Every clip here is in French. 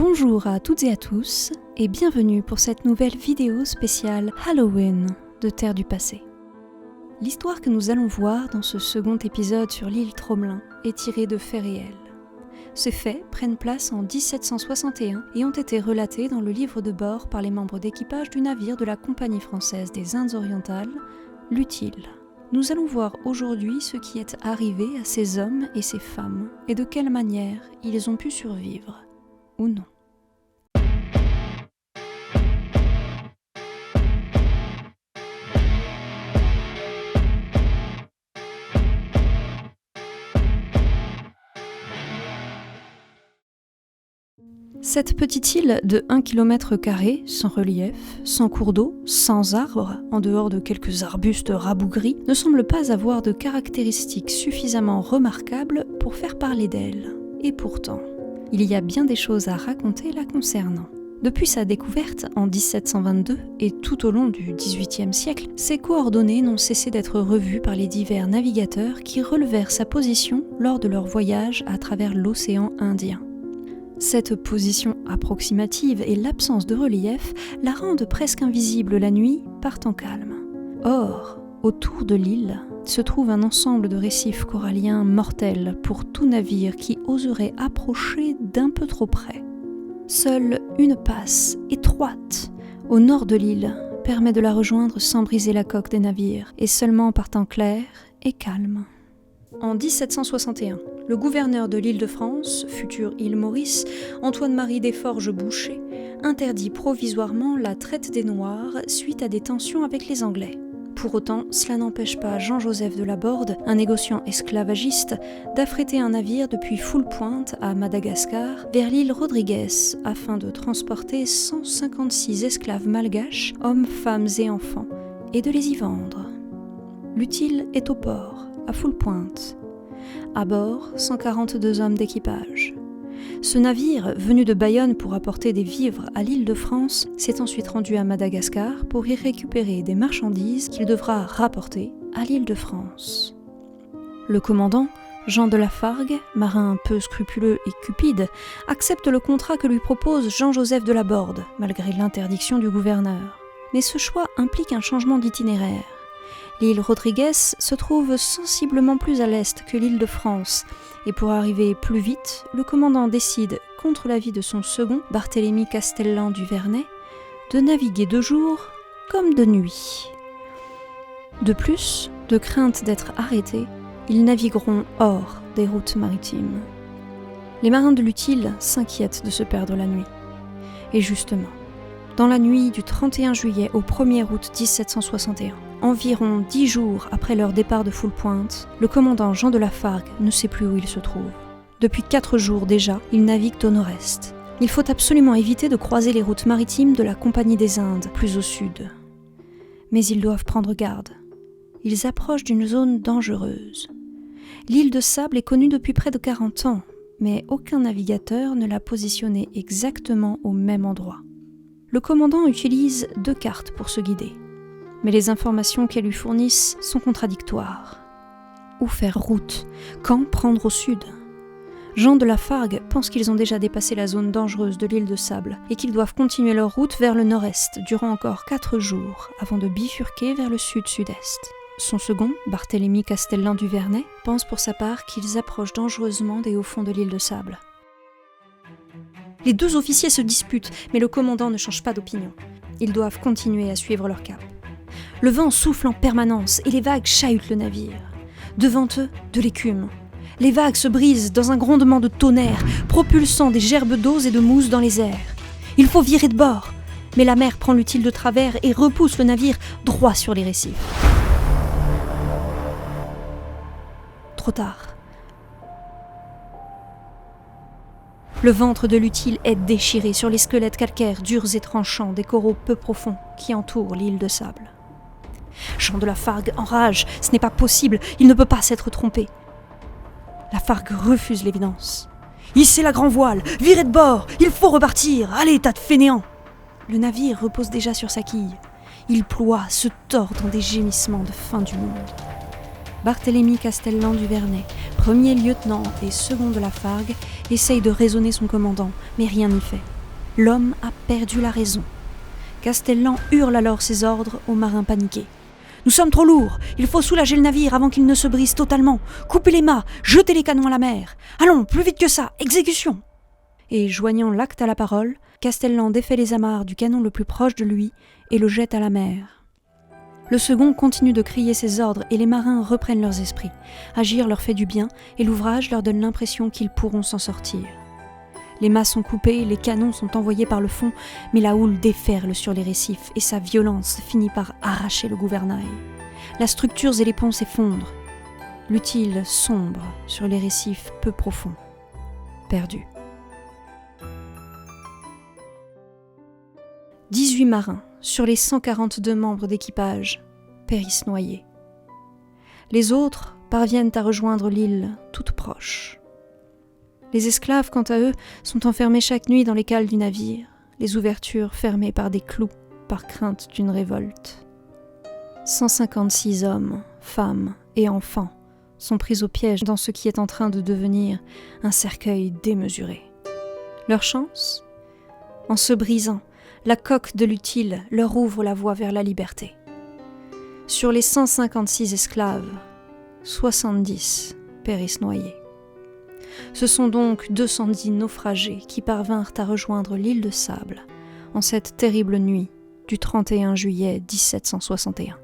Bonjour à toutes et à tous et bienvenue pour cette nouvelle vidéo spéciale Halloween de Terre du Passé. L'histoire que nous allons voir dans ce second épisode sur l'île Tromelin est tirée de faits réels. Ces faits prennent place en 1761 et ont été relatés dans le livre de bord par les membres d'équipage du navire de la Compagnie française des Indes orientales, l'Utile. Nous allons voir aujourd'hui ce qui est arrivé à ces hommes et ces femmes et de quelle manière ils ont pu survivre. Ou non. Cette petite île de 1 km², sans relief, sans cours d'eau, sans arbres, en dehors de quelques arbustes rabougris, ne semble pas avoir de caractéristiques suffisamment remarquables pour faire parler d'elle. Et pourtant, il y a bien des choses à raconter la concernant. Depuis sa découverte en 1722 et tout au long du XVIIIe siècle, ses coordonnées n'ont cessé d'être revues par les divers navigateurs qui relevèrent sa position lors de leur voyage à travers l'océan Indien. Cette position approximative et l'absence de relief la rendent presque invisible la nuit par temps calme. Or, autour de l'île se trouve un ensemble de récifs coralliens mortels pour tout navire qui oserait approcher d'un peu trop près. Seule une passe étroite au nord de l'île permet de la rejoindre sans briser la coque des navires et seulement par temps clair et calme. En 1761, le gouverneur de l'Île-de-France, future île Maurice, Antoine-Marie Desforges-Boucher, interdit provisoirement la traite des Noirs suite à des tensions avec les Anglais. Pour autant, cela n'empêche pas Jean-Joseph de Laborde, un négociant esclavagiste, d'affréter un navire depuis Full-Pointe à Madagascar vers l'île Rodrigues afin de transporter 156 esclaves malgaches, hommes, femmes et enfants, et de les y vendre. L'Utile est au port, à Full-Pointe. À bord, 142 hommes d'équipage. Ce navire, venu de Bayonne pour apporter des vivres à l'île de France, s'est ensuite rendu à Madagascar pour y récupérer des marchandises qu'il devra rapporter à l'île de France. Le commandant, Jean de Lafargue, marin peu scrupuleux et cupide, accepte le contrat que lui propose Jean-Joseph de Laborde, malgré l'interdiction du gouverneur. Mais ce choix implique un changement d'itinéraire. L'île Rodrigues se trouve sensiblement plus à l'est que l'île de France, et pour arriver plus vite, le commandant décide, contre l'avis de son second, Barthélemy Castellan du Vernet, de naviguer de jour comme de nuit. De plus, de crainte d'être arrêtés, ils navigueront hors des routes maritimes. Les marins de l'Utile s'inquiètent de se perdre la nuit. Et justement, dans la nuit du 31 juillet au 1er août 1761, environ 10 jours après leur départ de Full-Pointe, le commandant Jean de Lafargue ne sait plus où il se trouve. Depuis 4 jours déjà, ils naviguent au nord-est. Il faut absolument éviter de croiser les routes maritimes de la Compagnie des Indes, plus au sud. Mais ils doivent prendre garde. Ils approchent d'une zone dangereuse. L'île de Sable est connue depuis près de 40 ans, mais aucun navigateur ne l'a positionnée exactement au même endroit. Le commandant utilise 2 cartes pour se guider. Mais les informations qu'elles lui fournissent sont contradictoires. Où faire route? Quand prendre au sud? Jean de Lafargue pense qu'ils ont déjà dépassé la zone dangereuse de l'île de Sable et qu'ils doivent continuer leur route vers le nord-est durant encore 4 jours avant de bifurquer vers le sud-sud-est. Son second, Barthélemy Castellan du Vernet, pense pour sa part qu'ils approchent dangereusement des hauts fonds de l'île de Sable. Les 2 officiers se disputent, mais le commandant ne change pas d'opinion. Ils doivent continuer à suivre leur cap. Le vent souffle en permanence et les vagues chahutent le navire. Devant eux, de l'écume. Les vagues se brisent dans un grondement de tonnerre, propulsant des gerbes d'eau et de mousse dans les airs. Il faut virer de bord, mais la mer prend l'Utile de travers et repousse le navire droit sur les récifs. Trop tard. Le ventre de l'Utile est déchiré sur les squelettes calcaires durs et tranchants des coraux peu profonds qui entourent l'île de Sable. Jean de Lafargue enrage, ce n'est pas possible, il ne peut pas s'être trompé. Lafargue refuse l'évidence. Hissez la grand voile, virez de bord, il faut repartir, allez, tas de fainéants. Le navire repose déjà sur sa quille. Il ploie, se tord dans des gémissements de fin du monde. Barthélemy Castellan du Vernet premier lieutenant et second de la Fargue essayent de raisonner son commandant, mais rien n'y fait. L'homme a perdu la raison. Castellan hurle alors ses ordres aux marins paniqués. « Nous sommes trop lourds, il faut soulager le navire avant qu'il ne se brise totalement. Coupez les mâts, jetez les canons à la mer. Allons, plus vite que ça, exécution !» Et joignant l'acte à la parole, Castellan défait les amarres du canon le plus proche de lui et le jette à la mer. Le second continue de crier ses ordres et les marins reprennent leurs esprits. Agir leur fait du bien et l'ouvrage leur donne l'impression qu'ils pourront s'en sortir. Les mâts sont coupés, les canons sont envoyés par le fond, mais la houle déferle sur les récifs et sa violence finit par arracher le gouvernail. La structure et les ponts s'effondrent. L'utile sombre sur les récifs peu profonds. Perdu. 18 marins sur les 142 membres d'équipage périssent noyés. Les autres parviennent à rejoindre l'île toute proche. Les esclaves, quant à eux, sont enfermés chaque nuit dans les cales du navire, les ouvertures fermées par des clous, par crainte d'une révolte. 156 hommes, femmes et enfants sont pris au piège dans ce qui est en train de devenir un cercueil démesuré. Leur chance ? En se brisant, la coque de l'utile leur ouvre la voie vers la liberté. Sur les 156 esclaves, 70 périssent noyés. Ce sont donc 210 naufragés qui parvinrent à rejoindre l'île de Sable en cette terrible nuit du 31 juillet 1761.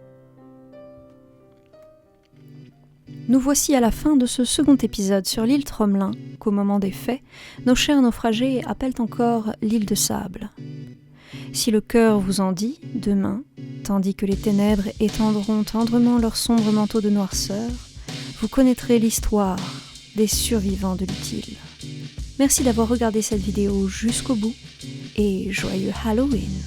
Nous voici à la fin de ce second épisode sur l'île Tromelin qu'au moment des faits, nos chers naufragés appellent encore l'île de Sable. Si le cœur vous en dit, demain, tandis que les ténèbres étendront tendrement leur sombre manteau de noirceur, vous connaîtrez l'histoire des survivants de l'utile. Merci d'avoir regardé cette vidéo jusqu'au bout et joyeux Halloween!